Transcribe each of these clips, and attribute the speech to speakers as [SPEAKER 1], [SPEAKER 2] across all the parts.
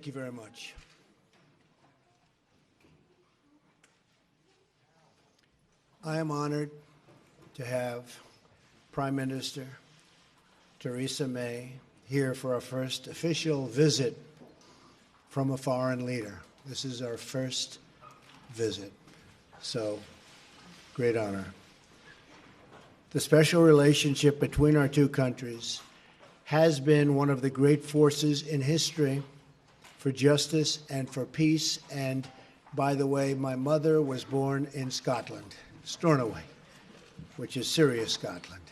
[SPEAKER 1] Thank you very much. I am honored to have Prime Minister Theresa May here for our first official visit from a foreign leader. This is our first visit, so great honor. The special relationship between our two countries has been one of the great forces in history for justice and for peace. And by the way, my mother was born in Scotland, Stornoway, which is serious Scotland.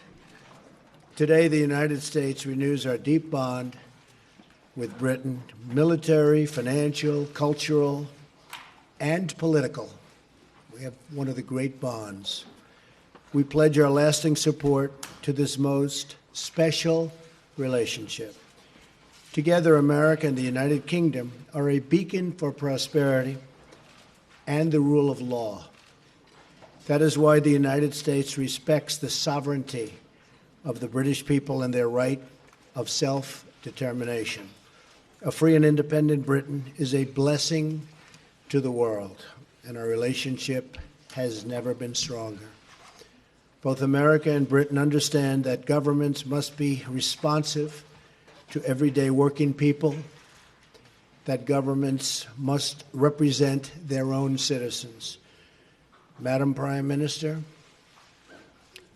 [SPEAKER 1] Today, the United States renews our deep bond with Britain, military, financial, cultural, and political. We have one of the great bonds. We pledge our lasting support to this most special relationship. Together, America and the United Kingdom are a beacon for prosperity and the rule of law. That is why the United States respects the sovereignty of the British people and their right of self-determination. A free and independent Britain is a blessing to the world, and our relationship has never been stronger. Both America and Britain understand that governments must be responsive to everyday working people, that governments must represent their own citizens. Madam Prime Minister,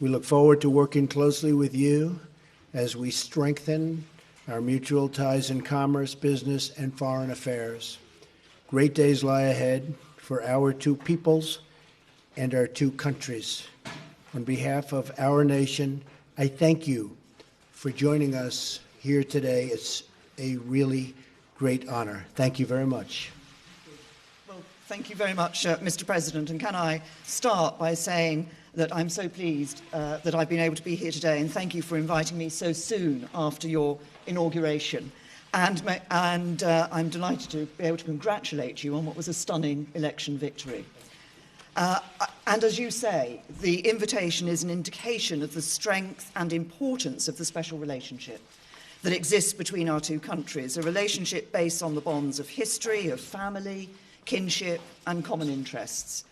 [SPEAKER 1] we look forward to working closely with you as we strengthen our mutual ties in commerce, business, and foreign affairs. Great days lie ahead for our two peoples and our two countries. On behalf of our nation, I thank you for joining us here today. It's a really great honor. Thank you very much.
[SPEAKER 2] Well, thank you very much, Mr. President. And can I start by saying that I'm so pleased that I've been able to be here today, and thank you for inviting me so soon after your inauguration. And I'm delighted to be able to congratulate you on what was a stunning election victory. And as you say, the invitation is an indication of the strength and importance of the special relationship that exists between our two countries, a relationship based on the bonds of history, of family, kinship, and common interests.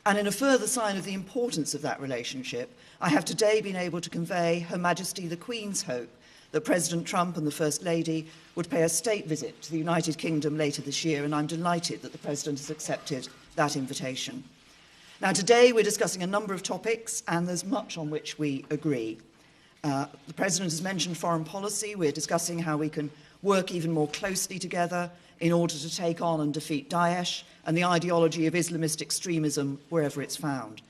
[SPEAKER 2] And in a further sign of the importance of that relationship, I have today been able to convey Her Majesty the Queen's hope that President Trump and the First Lady would pay a state visit to the United Kingdom later this year, and I'm delighted that the President has accepted that invitation. Now, today we're discussing a number of topics, and there's much on which we agree. The President has mentioned foreign policy. We're discussing how we can work even more closely together in order to take on and defeat Daesh and the ideology of Islamist extremism wherever it's found.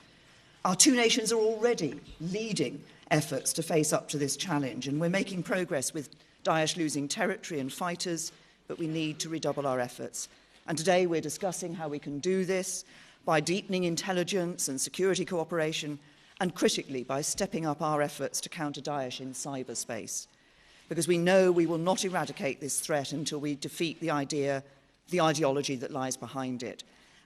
[SPEAKER 2] Our two nations are already leading efforts to face up to this challenge, and we're making progress with Daesh losing territory and fighters, but we need to redouble our efforts. And today we're discussing how we can do this by deepening intelligence and security cooperation, and critically by stepping up our efforts to counter Daesh in cyberspace. Because we know we will not eradicate this threat until we defeat the ideology that lies behind it.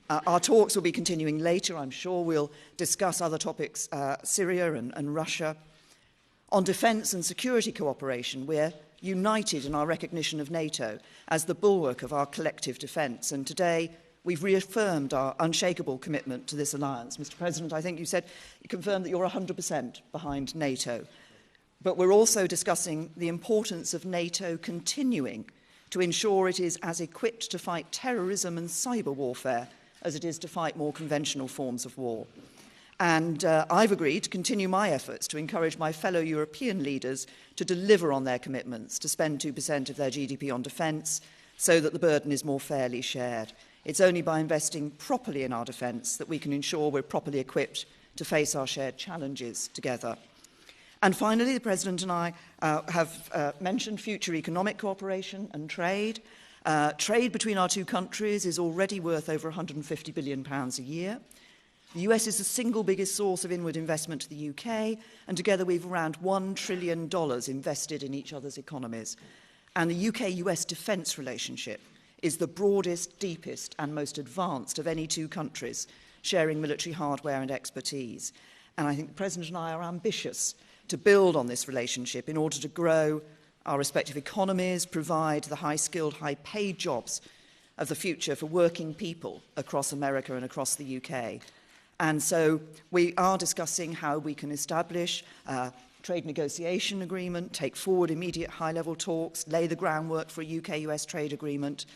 [SPEAKER 2] Our talks will be continuing later. I'm sure we'll discuss other topics, Syria and Russia. On defence and security cooperation, we're united in our recognition of NATO as the bulwark of our collective defence. And today, we've reaffirmed our unshakable commitment to this alliance. Mr. President, I think you confirmed that you're 100% behind NATO. But we're also discussing the importance of NATO continuing to ensure it is as equipped to fight terrorism and cyber warfare as it is to fight more conventional forms of war. And I've agreed to continue my efforts to encourage my fellow European leaders to deliver on their commitments to spend 2% of their GDP on defence so that the burden is more fairly shared. It's only by investing properly in our defence that we can ensure we're properly equipped to face our shared challenges together. And finally, the President and I have mentioned future economic cooperation and trade. Trade between our two countries is already worth over £150 billion a year. The US is the single biggest source of inward investment to the UK, and together we've around $1 trillion invested in each other's economies. And the UK-US defence relationship is the broadest, deepest and most advanced of any two countries sharing military hardware and expertise. And I think the President and I are ambitious to build on this relationship in order to grow our respective economies, provide the high-skilled, high-paid jobs of the future for working people across America and across the UK. And so we are discussing how we can establish a trade negotiation agreement, take forward immediate high-level talks, lay the groundwork for a UK-US trade agreement,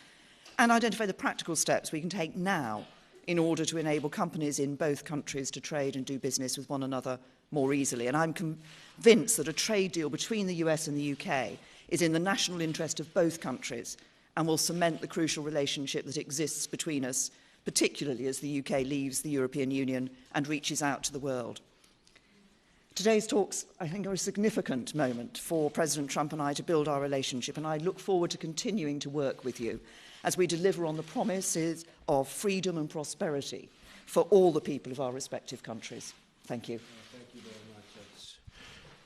[SPEAKER 2] and identify the practical steps we can take now in order to enable companies in both countries to trade and do business with one another more easily. And I'm convinced that a trade deal between the US and the UK is in the national interest of both countries and will cement the crucial relationship that exists between us, particularly as the UK leaves the European Union and reaches out to the world. Today's talks, I think, are a significant moment for President Trump and I to build our relationship, and I look forward to continuing to work with you as we deliver on the promises of freedom and prosperity for all the people of our respective countries. Thank you.
[SPEAKER 1] Thank you very much. That's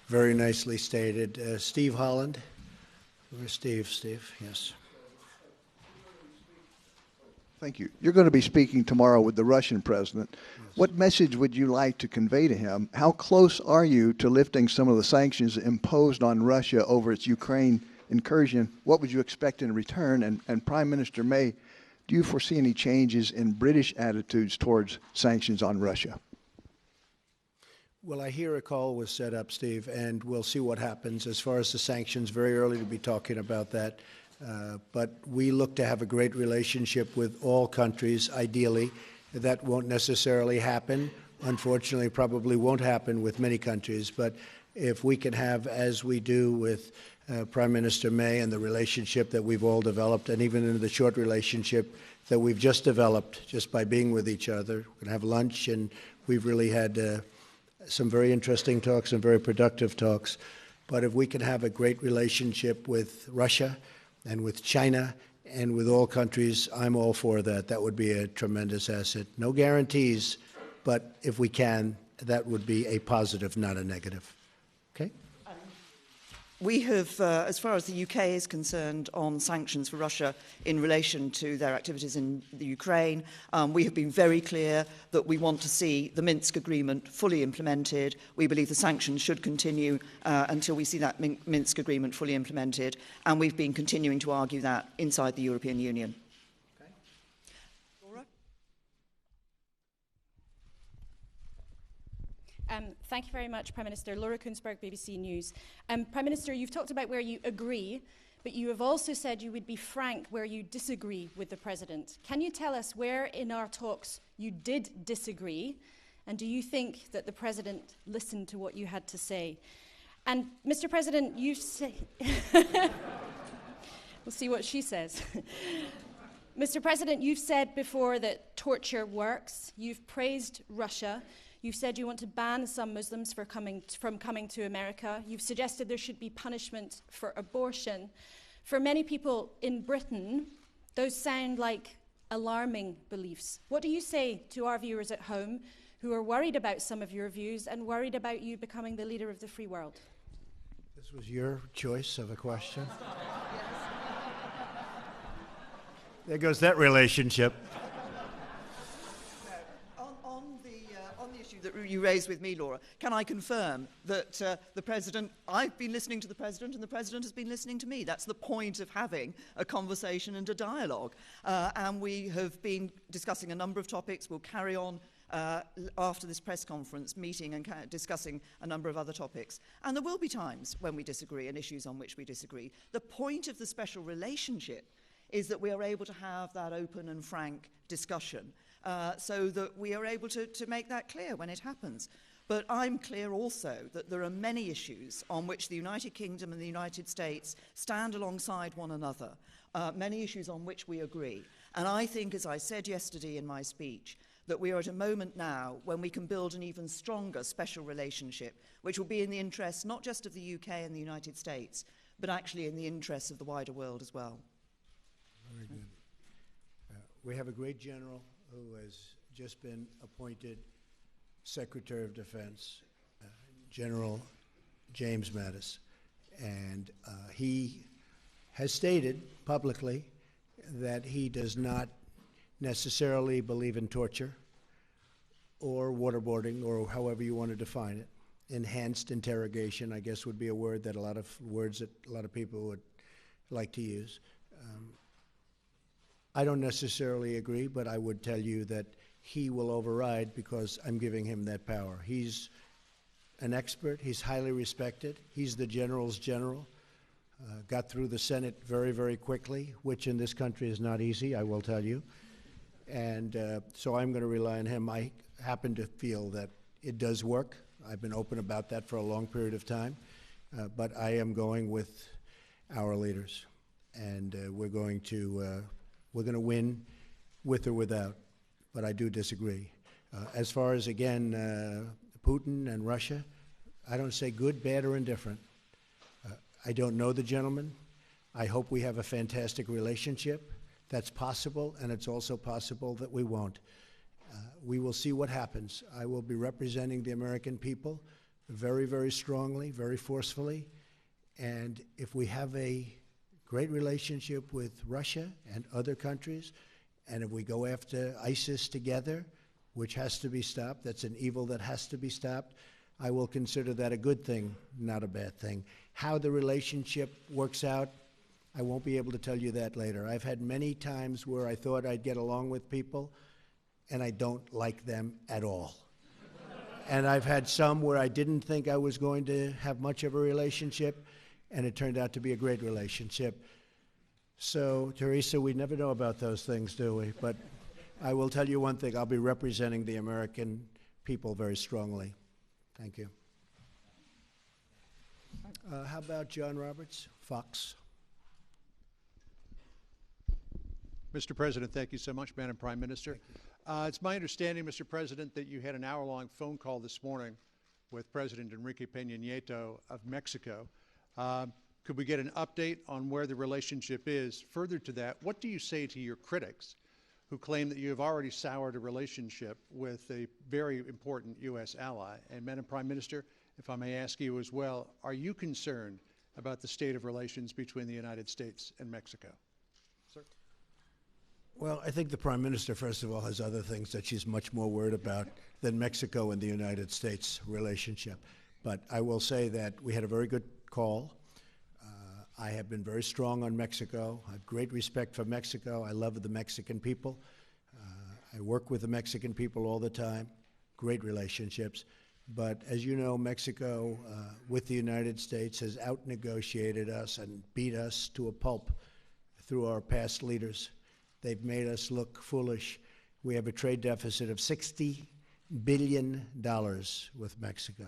[SPEAKER 1] very nicely stated. Steve Holland. Where's Steve? Steve, yes.
[SPEAKER 3] Thank you. You're going to be speaking tomorrow with the Russian president. Yes. What message would you like to convey to him? How close are you to lifting some of the sanctions imposed on Russia over its Ukraine incursion? What would you expect in return? And Prime Minister May, do you foresee any changes in British attitudes towards sanctions on Russia?
[SPEAKER 1] Well, I hear a call was set up, Steve, and we'll see what happens. As far as the sanctions, very early to be talking about that. But we look to have a great relationship with all countries, ideally. That won't necessarily happen. Unfortunately, probably won't happen with many countries. But if we can have, as we do with Prime Minister May and the relationship that we've all developed, and even in the short relationship that we've just developed just by being with each other, we're going to have lunch, and we've really had some very interesting talks and very productive talks. But if we can have a great relationship with Russia and with China and with all countries, I'm all for that. That would be a tremendous asset. No guarantees, but if we can, that would be a positive, not a negative. Okay?
[SPEAKER 2] We have, as far as the UK is concerned, on sanctions for Russia in relation to their activities in the Ukraine, we have been very clear that we want to see the Minsk agreement fully implemented. We believe the sanctions should continue until we see that Minsk agreement fully implemented, and we've been continuing to argue that inside the European Union.
[SPEAKER 1] Okay.
[SPEAKER 2] Laura?
[SPEAKER 4] Thank you very much, Prime Minister. Laura Kunsberg, BBC News. Prime Minister, you've talked about where you agree, but you have also said you would be frank where you disagree with the President. Can you tell us where in our talks you did disagree, and do you think that the President listened to what you had to say? And, Mr. President, you say... We'll see what she says. Mr. President, you've said before that torture works. You've praised Russia. You've said you want to ban some Muslims from coming to America. You've suggested there should be punishment for abortion. For many people in Britain, those sound like alarming beliefs. What do you say to our viewers at home who are worried about some of your views and worried about you becoming the leader of the free world?
[SPEAKER 1] This was your choice of a question. There goes that relationship.
[SPEAKER 2] On the issue that you raised with me, Laura, can I confirm that the President, I've been listening to the President and the President has been listening to me. That's the point of having a conversation and a dialogue. And we have been discussing a number of topics. We'll carry on after this press conference meeting and discussing a number of other topics. And there will be times when we disagree and issues on which we disagree. The point of the special relationship is that we are able to have that open and frank discussion so that we are able to make that clear when it happens. But I'm clear also that there are many issues on which the United Kingdom and the United States stand alongside one another, many issues on which we agree. And I think, as I said yesterday in my speech, that we are at a moment now when we can build an even stronger special relationship, which will be in the interests not just of the UK and the United States, but actually in the interests of the wider world as well.
[SPEAKER 1] Very good. We have a great general who has just been appointed Secretary of Defense, General James Mattis, and he has stated publicly that he does not necessarily believe in torture or waterboarding, or however you want to define it. enhanced interrogation, I guess would be a word that a lot of people would like to use. I don't necessarily agree, but I would tell you that he will override because I'm giving him that power. He's an expert. He's highly respected. He's the general's general. Got through the Senate very, very quickly, which in this country is not easy, I will tell you. And so I'm going to rely on him. I happen to feel that it does work. I've been open about that for a long period of time. But I am going with our leaders. And we're going to win with or without. But I do disagree. As far as, again, Putin and Russia, I don't say good, bad, or indifferent. I don't know the gentleman. I hope we have a fantastic relationship. That's possible, and it's also possible that we won't. We will see what happens. I will be representing the American people very, very strongly, very forcefully. And if we have a great relationship with Russia and other countries, and if we go after ISIS together, which has to be stopped, that's an evil that has to be stopped, I will consider that a good thing, not a bad thing. How the relationship works out, I won't be able to tell you that later. I've had many times where I thought I'd get along with people, and I don't like them at all. And I've had some where I didn't think I was going to have much of a relationship, and it turned out to be a great relationship. So, Theresa, we never know about those things, do we? But I will tell you one thing. I'll be representing the American people very strongly. Thank you. How about John Roberts, Fox?
[SPEAKER 5] Mr. President, thank you so much, Madam Prime Minister. It's my understanding, Mr. President, that you had an hour-long phone call this morning with President Enrique Peña Nieto of Mexico. Could we get an update on where the relationship is? Further to that, what do you say to your critics who claim that you have already soured a relationship with a very important U.S. ally? And Madam Prime Minister, if I may ask you as well, are you concerned about the state of relations between the United States and Mexico? Sir?
[SPEAKER 1] Well, I think the Prime Minister, first of all, has other things that she's much more worried about than Mexico and the United States relationship. But I will say that we had a very good call. I have been very strong on Mexico. I have great respect for Mexico. I love the Mexican people. I work with the Mexican people all the time. Great relationships. But as you know, Mexico, with the United States, has out-negotiated us and beat us to a pulp through our past leaders. They've made us look foolish. We have a trade deficit of $60 billion with Mexico.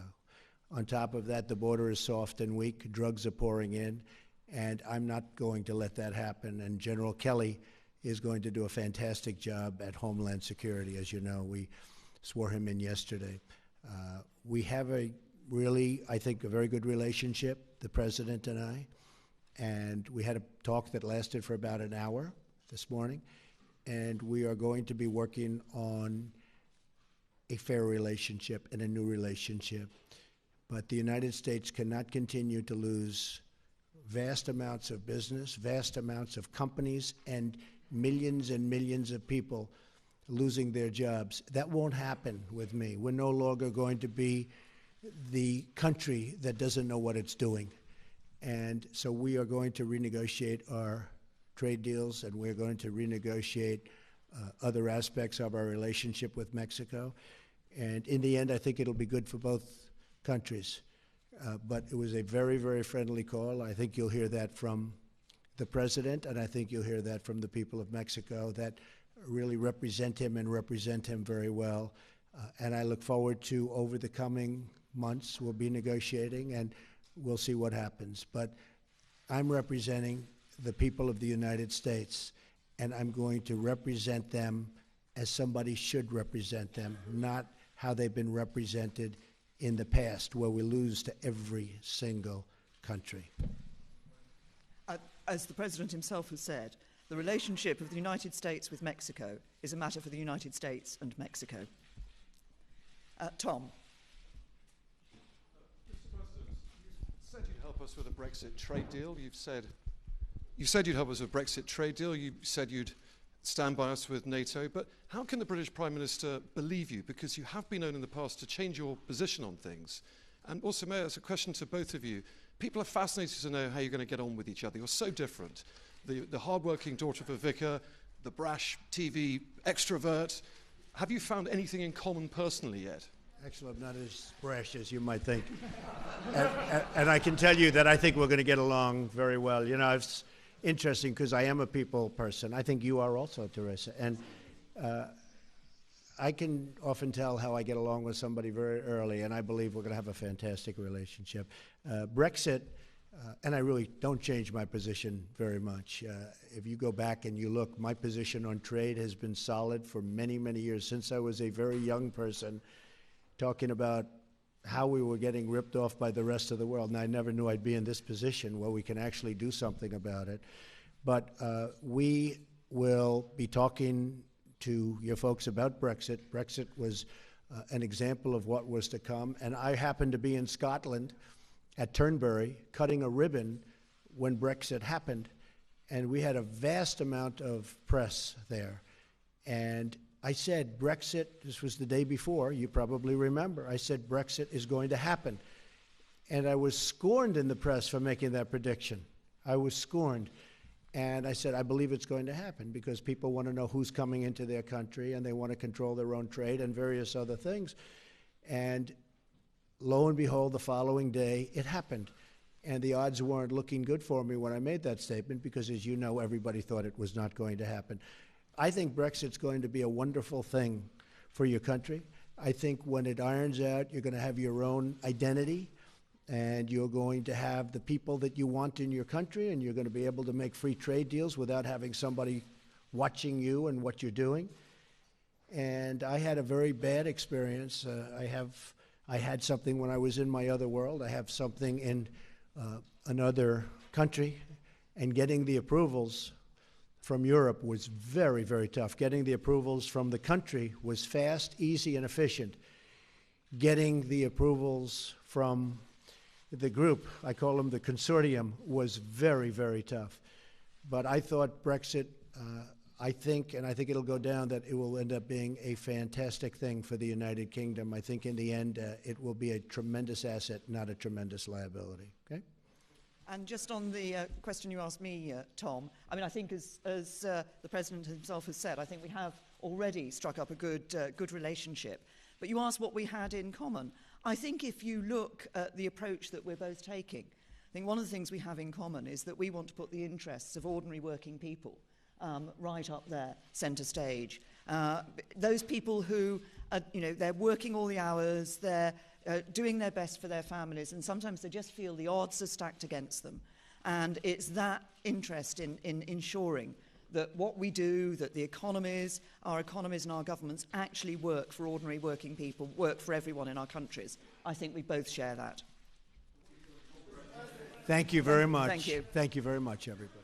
[SPEAKER 1] On top of that, the border is soft and weak. Drugs are pouring in. And I'm not going to let that happen. And General Kelly is going to do a fantastic job at Homeland Security. As you know, we swore him in yesterday. We have a really, I think, a very good relationship, the President and I. And we had a talk that lasted for about an hour this morning. And we are going to be working on a fair relationship and a new relationship. But the United States cannot continue to lose vast amounts of business, vast amounts of companies, and millions of people losing their jobs. That won't happen with me. We're no longer going to be the country that doesn't know what it's doing. And so we are going to renegotiate our trade deals, and we're going to renegotiate other aspects of our relationship with Mexico. And in the end, I think it'll be good for both countries. But it was a very, very friendly call. I think you'll hear that from the President, and I think you'll hear that from the people of Mexico that really represent him and represent him very well. And I look forward to, over the coming months, we'll be negotiating, and we'll see what happens. But I'm representing the people of the United States, and I'm going to represent them as somebody should represent them, not how they've been represented in the past, where we lose to every single country.
[SPEAKER 2] As the President himself has said, the relationship of the United States with Mexico is a matter for the United States and Mexico. Tom.
[SPEAKER 6] Mr. President, you said you'd help us with a Brexit trade deal. You said you'd help us with a Brexit trade deal. You said you'd stand by us with NATO. But how can the British Prime Minister believe you? Because you have been known in the past to change your position on things. And also, Mayor, it's a question to both of you. People are fascinated to know how you're going to get on with each other. You're so different. The hard-working daughter of a vicar, the brash TV extrovert. Have you found anything in common personally yet?
[SPEAKER 1] Actually, I'm not as brash as you might think. and I can tell you that I think we're going to get along very well. You know, it's interesting because I am a people person. I think you are also, Theresa. And I can often tell how I get along with somebody very early, and I believe we're going to have a fantastic relationship. Brexit, and I really don't change my position very much. If you go back and you look, my position on trade has been solid for many, many years, since I was a very young person, talking about how we were getting ripped off by the rest of the world. And I never knew I'd be in this position where we can actually do something about it. But we will be talking to your folks about Brexit. Brexit was an example of what was to come. And I happened to be in Scotland at Turnberry cutting a ribbon when Brexit happened. And we had a vast amount of press there. And I said, Brexit, this was the day before, you probably remember, I said, Brexit is going to happen. And I was scorned in the press for making that prediction. I was scorned. And I said, I believe it's going to happen because people want to know who's coming into their country and they want to control their own trade and various other things. And lo and behold, the following day, it happened. And the odds weren't looking good for me when I made that statement because, as you know, everybody thought it was not going to happen. I think Brexit's going to be a wonderful thing for your country. I think when it irons out, you're going to have your own identity, and you're going to have the people that you want in your country, and you're going to be able to make free trade deals without having somebody watching you and what you're doing. And I had a very bad experience. I had something when I was in my other world. I have something in another country, and getting the approvals from Europe was very, very tough. Getting the approvals from the country was fast, easy, and efficient. Getting the approvals from the group, I call them the consortium, was very, very tough. But I thought Brexit, I think it'll go down, that it will end up being a fantastic thing for the United Kingdom. I think in the end, it will be a tremendous asset, not a tremendous liability. Okay?
[SPEAKER 2] And just on the question you asked me, Tom, I mean, I think as the President himself has said, I think we have already struck up a good relationship. But you asked what we had in common. I think if you look at the approach that we're both taking, I think one of the things we have in common is that we want to put the interests of ordinary working people right up there, centre stage. Those people who, they're working all the hours, they're doing their best for their families, and sometimes they just feel the odds are stacked against them. And it's that interest in ensuring that what we do, that the economies, our economies and our governments actually work for ordinary working people, work for everyone in our countries. I think we both share that.
[SPEAKER 1] Thank you very much.
[SPEAKER 2] Thank you.
[SPEAKER 1] Thank you very much, everybody.